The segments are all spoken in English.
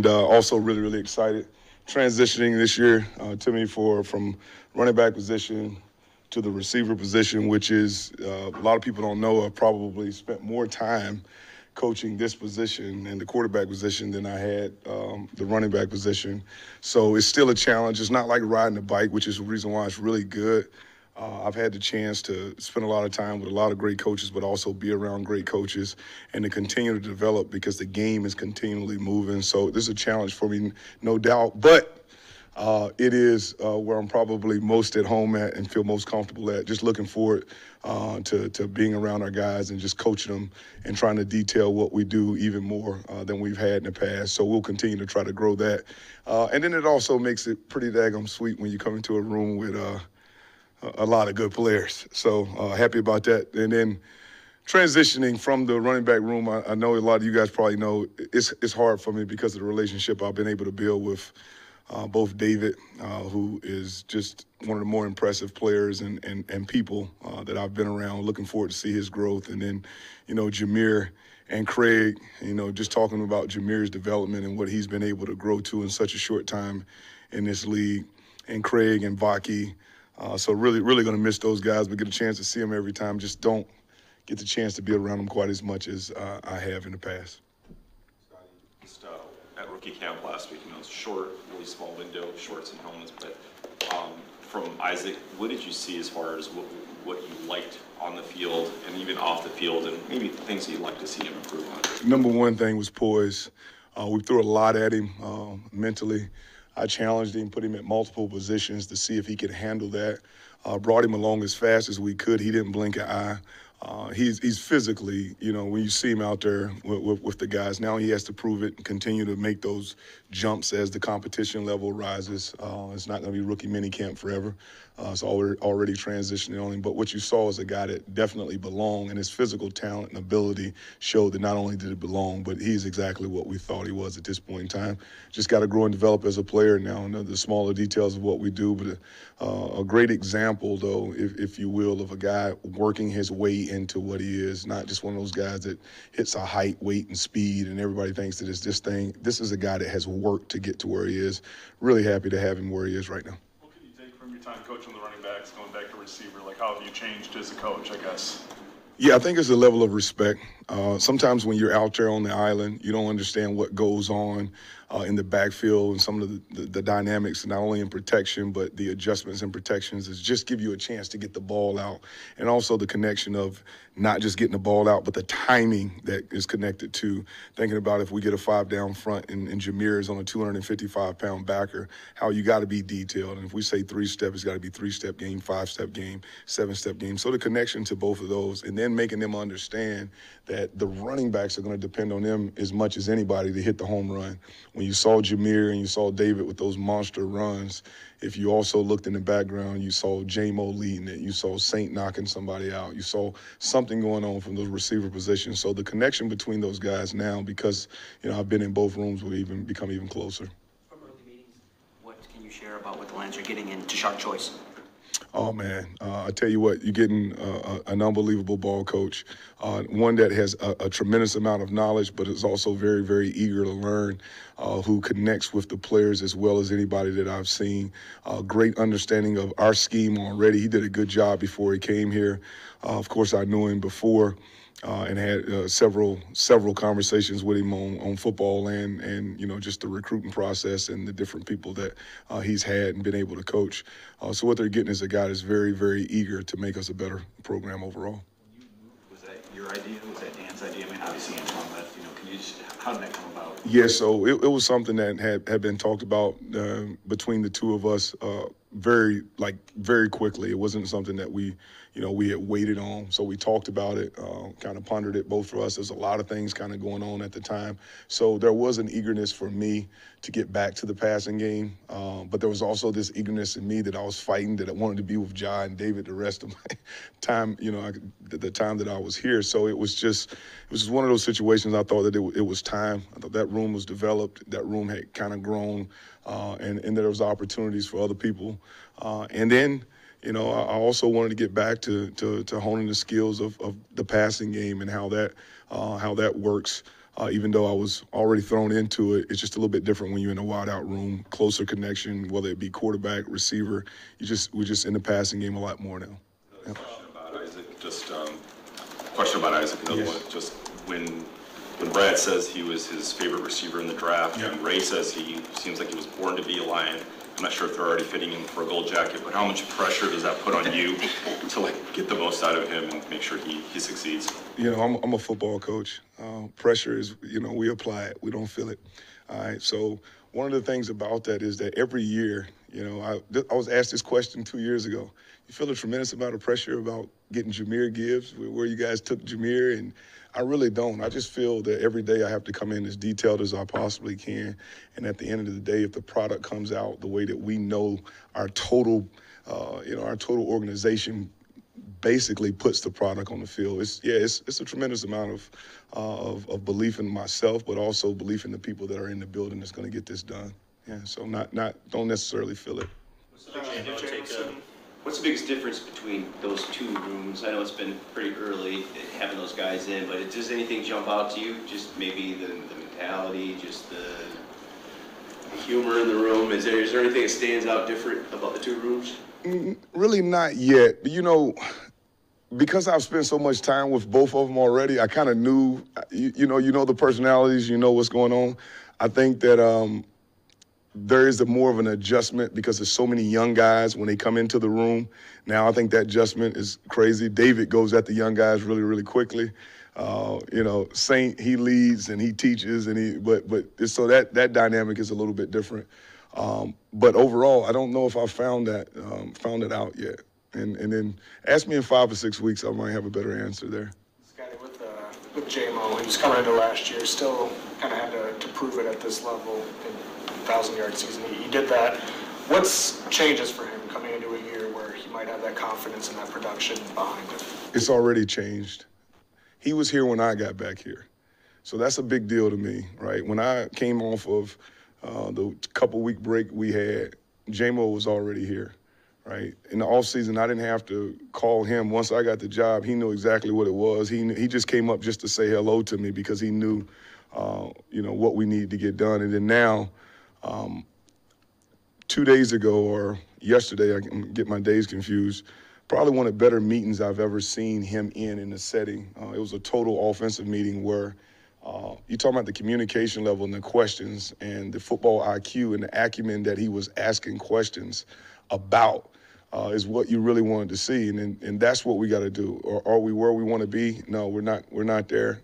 Also really excited transitioning this year to me from running back position to the receiver position, which is a lot of people don't know. I probably spent more time coaching this position and the quarterback position than I had the running back position. So it's still a challenge. It's not like riding a bike, which is the reason why it's really good. I've had the chance to spend a lot of time with a lot of great coaches, but also be around great coaches and to continue to develop because the game is continually moving. So this is a challenge for me, no doubt. But it is where I'm probably most at home at and feel most comfortable at. Just looking forward to being around our guys and just coaching them and trying to detail what we do even more than we've had in the past. So we'll continue to try to grow that. And then it also makes it pretty daggone sweet when you come into a room with a lot of good players. So happy about that. And then transitioning from the running back room, I know a lot of you guys probably know it's hard for me because of the relationship I've been able to build with both David, who is just one of the more impressive players and people that I've been around. Looking forward to see his growth. And then, Jameer and Craig, just talking about Jameer's development and what he's been able to grow to in such a short time in this league. And Craig and Vaki. So really going to miss those guys, but get a chance to see them every time. Just don't get the chance to be around them quite as much as I have in the past. Scottie, just at rookie camp last week, it's short, really small window, shorts and helmets, but from Isaac, what did you see as far as what you liked on the field and even off the field, and maybe things that you'd like to see him improve on? Number one thing was poise. We threw a lot at him mentally. I challenged him, put him at multiple positions to see if he could handle that. Brought him along as fast as we could. He didn't blink an eye. He's physically, when you see him out there with the guys, now he has to prove it and continue to make those jumps as the competition level rises. It's not going to be rookie minicamp forever. It's already transitioning on him. But what you saw is a guy that definitely belonged, and his physical talent and ability showed that not only did he belong, but he's exactly what we thought he was at this point in time. Just got to grow and develop as a player now, and the smaller details of what we do. But a great example, though, if you will, of a guy working his way into what he is, not just one of those guys that hits a height, weight, and speed, and everybody thinks that it's this thing. This is a guy that has worked to get to where he is. Really happy to have him where he is right now. What can you take from your time coaching the running backs, going back to receiver? Like, how have you changed as a coach, I guess? Yeah, I think it's a level of respect. Sometimes when you're out there on the island, you don't understand what goes on in the backfield and some of the dynamics, not only in protection, but the adjustments and protections is just give you a chance to get the ball out. And also the connection of not just getting the ball out, but the timing that is connected to thinking about if we get a 5 down front and Jameer is on a 255-pound backer, how you got to be detailed. And if we say 3-step, it's got to be 3-step game, 5-step game, 7-step game. So the connection to both of those, and then making them understand that the running backs are going to depend on them as much as anybody to hit the home run. When you saw Jameer and you saw David with those monster runs, if you also looked in the background, you saw J-Mo leading it, you saw Saint knocking somebody out, you saw something going on from those receiver positions. So the connection between those guys now, because I've been in both rooms, will even become even closer. From early meetings, what can you share about what the Lions are getting into sharp choice? Oh, man, I tell you what, you're getting an unbelievable ball coach, one that has a tremendous amount of knowledge, but is also very, very eager to learn, who connects with the players as well as anybody that I've seen. Great understanding of our scheme already. He did a good job before he came here. Of course, I knew him before. And had several conversations with him on football and just the recruiting process and the different people that he's had and been able to coach. So what they're getting is a guy that's very, very eager to make us a better program overall. When you moved, was that your idea? Was that Dan's idea? I mean, obviously Antoine left. How did that come about? Yeah, so it was something that had been talked about between the two of us very quickly. It wasn't something that we had waited on. So we talked about it, kind of pondered it both for us. There's a lot of things kind of going on at the time. So there was an eagerness for me to get back to the passing game. But there was also this eagerness in me that I was fighting, that I wanted to be with Jai and David the rest of my time, the time that I was here. So it was just one of those situations. I thought that it was time. I thought that room was developed. That room had kind of grown, and there was opportunities for other people. And then, I also wanted to get back to honing the skills of the passing game and how that works. even though I was already thrown into it. It's just a little bit different when you're in a wide out room, closer connection, whether it be quarterback, receiver. We're just in the passing game a lot more now. Yeah. Question about Isaac, another Yes. one. Just when Brad says he was his favorite receiver in the draft, Yeah. and Ray says he seems like he was born to be a Lion. I'm not sure if they're already fitting him for a gold jacket, but how much pressure does that put on you to get the most out of him and make sure he succeeds? I'm a football coach. Pressure is, we apply it. We don't feel it. All right. So one of the things about that is that every year, I was asked this question 2 years ago. You feel a tremendous amount of pressure about getting Jahmyr Gibbs, where you guys took Jahmyr, and I really don't. I just feel that every day I have to come in as detailed as I possibly can, and at the end of the day, if the product comes out the way that we know our total organization basically puts the product on the field, it's a tremendous amount of belief in myself, but also belief in the people that are in the building that's going to get this done. Yeah, so don't necessarily feel it. What's the biggest difference between those two rooms? I know it's been pretty early having those guys in, but does anything jump out to you? Just maybe the mentality, just the humor in the room? Is there anything that stands out different about the two rooms? Really not yet. But, because I've spent so much time with both of them already, I kind of knew, you know the personalities, you know what's going on. I think that there is more of an adjustment because there's so many young guys when they come into the room. Now I think that adjustment is crazy. David goes at the young guys really, really quickly. Saint, he leads and he teaches, so that dynamic is a little bit different. But overall, I don't know if I found it out yet. And then ask me in 5 or 6 weeks, I might have a better answer there. Scottie, with J-Mo, he was coming into last year, still kind of had to prove it at this level in 1,000-yard season. He did that. What's changes for him coming into a year where he might have that confidence and that production behind him? It's already changed. He was here when I got back here. So that's a big deal to me, right? When I came off of the couple-week break we had, J-Mo was already here, right? In the offseason, I didn't have to call him. Once I got the job, he knew exactly what it was. He just came up just to say hello to me because he knew, what we needed to get done. And then now, 2 days ago or yesterday, I can get my days confused, probably one of the better meetings I've ever seen him in a setting. It was a total offensive meeting where you're talking about the communication level and the questions and the football IQ and the acumen that he was asking questions about is what you really wanted to see. And that's what we got to do. Or are we where we want to be? No, we're not there.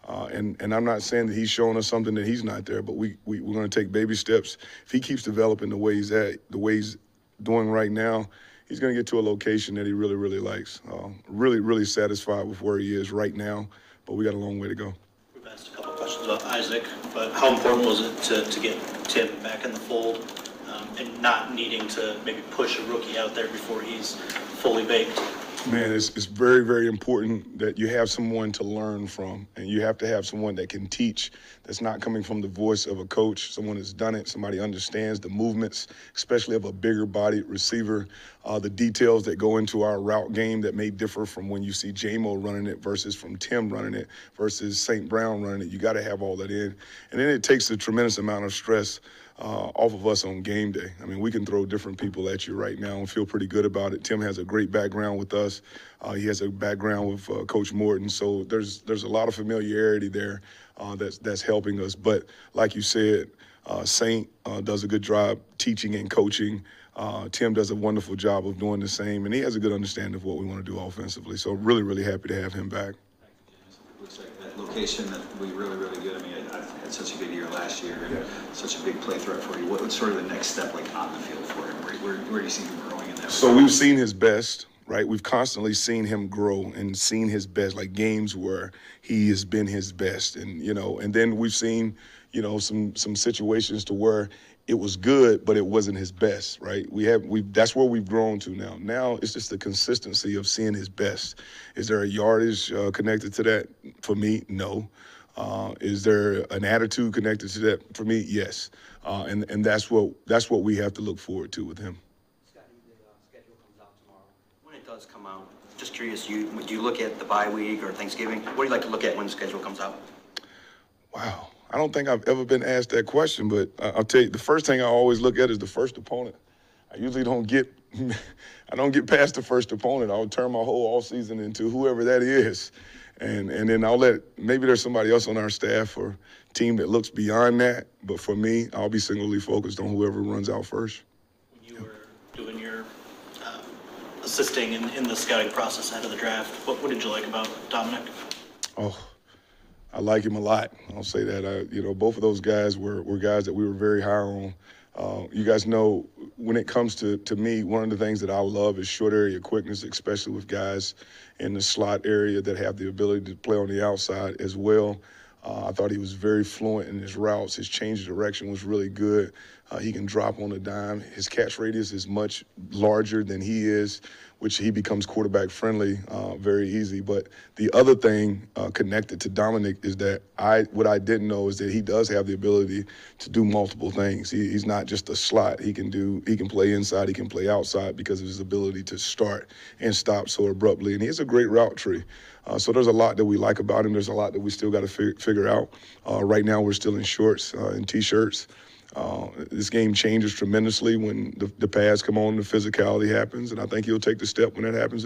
And I'm not saying that he's showing us something that he's not there, but we're going to take baby steps. If he keeps developing the way he's doing right now, he's going to get to a location that he really, really likes. Really, really satisfied with where he is right now, but we got a long way to go. We've asked a couple questions about Isaac, but how important was it to get Tim back in the fold and not needing to maybe push a rookie out there before he's fully baked? Man, it's very, very important that you have someone to learn from, and you have to have someone that can teach, that's not coming from the voice of a coach, someone that's done it, somebody understands the movements, especially of a bigger-bodied receiver, the details that go into our route game that may differ from when you see J-Mo running it versus from Tim running it versus St. Brown running it. You got to have all that in. And then it takes a tremendous amount of stress off of us on game day. I mean, we can throw different people at you right now and feel pretty good about it. Tim has a great background with us. He has a background with Coach Morton, so there's a lot of familiarity there that's helping us. But like you said, Saint does a good job teaching and coaching. Tim does a wonderful job of doing the same, and he has a good understanding of what we want to do offensively. So really, really happy to have him back. Looks like that location that will be really, really good. I mean, I had such a good year last year and such a big play threat for you. What's sort of the next step like on the field for him? Where do you see him growing in that? So we've seen his best, right? We've constantly seen him grow and seen his best, like games where he has been his best. And then we've seen, some situations to where it was good, but it wasn't his best, right? That's where we've grown to now. Now it's just the consistency of seeing his best. Is there a yardage connected to that? For me, no. Is there an attitude connected to that? For me, yes. And that's what we have to look forward to with him. Scottie, the schedule comes out tomorrow. When it does come out, just curious, do you look at the bye week or Thanksgiving? What do you like to look at when the schedule comes out? Wow. I don't think I've ever been asked that question, but I'll tell you, the first thing I always look at is the first opponent. I usually don't get I don't get past the first opponent. I'll turn my whole offseason into whoever that is. And then I'll maybe there's somebody else on our staff or team that looks beyond that. But for me, I'll be singularly focused on whoever runs out first. When you were doing your assisting in the scouting process ahead of the draft, what did you like about Dominic? Oh, I like him a lot. I'll say that. Both of those guys were guys that we were very high on. You guys know, when it comes to me, one of the things that I love is short area quickness, especially with guys in the slot area that have the ability to play on the outside as well. I thought he was very fluent in his routes. His change of direction was really good. He can drop on a dime. His catch radius is much larger than he is, which he becomes quarterback friendly very easy. But the other thing connected to Dominic is that what I didn't know is that he does have the ability to do multiple things. He's not just a slot. He can play inside, he can play outside because of his ability to start and stop so abruptly. And he has a great route tree. So there's a lot that we like about him. There's a lot that we still got to figure out. Right now we're still in shorts and T-shirts. This game changes tremendously when the pads come on, the physicality happens, and I think he'll take the step when that happens as